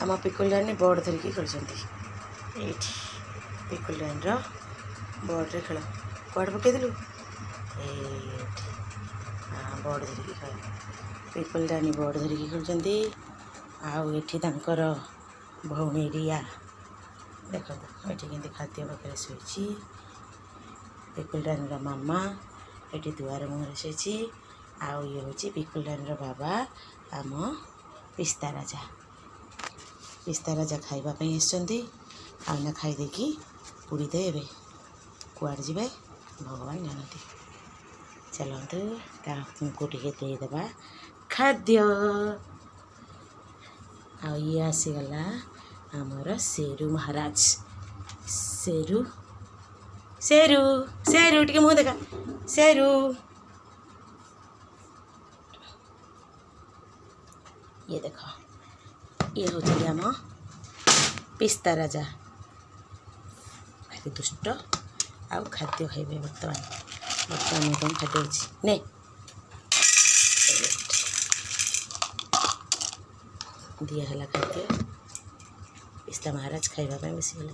आम पिकुल रानी बोर्ड धरिकी खेलुंट ये पिकुल रानी बोर्ड खेल कौड़ पकईलु हाँ बोर्ड धरिकी खेल पिकुल रानी बोर्ड धरिकी खेलुंट आउर भौणी रिया देख ये के खाद्य पाखे शोची पिकुल रानी मामा ये दुआर मुहर शोची आउ ये हूँ पिकुल रानी बाबा आम पिस्ता खावाई आसना खाईदे पूरी देवे कुआड़ जी भगवान जानती चलतु ताकू टे देदेबा खाद्य आ ये आसीगला आमर शेरू महाराज शेरू शेरू शेरू टे मुँह देखा शेरू ये देख ये हूँ आम पिस्ता राजा भारी दुष्ट आउ खाद्य खाइबे बर्तमान कौन खाद्य अच्छी ने दिया है खाद्य पिस्ता महाराज खाइबा बस गले।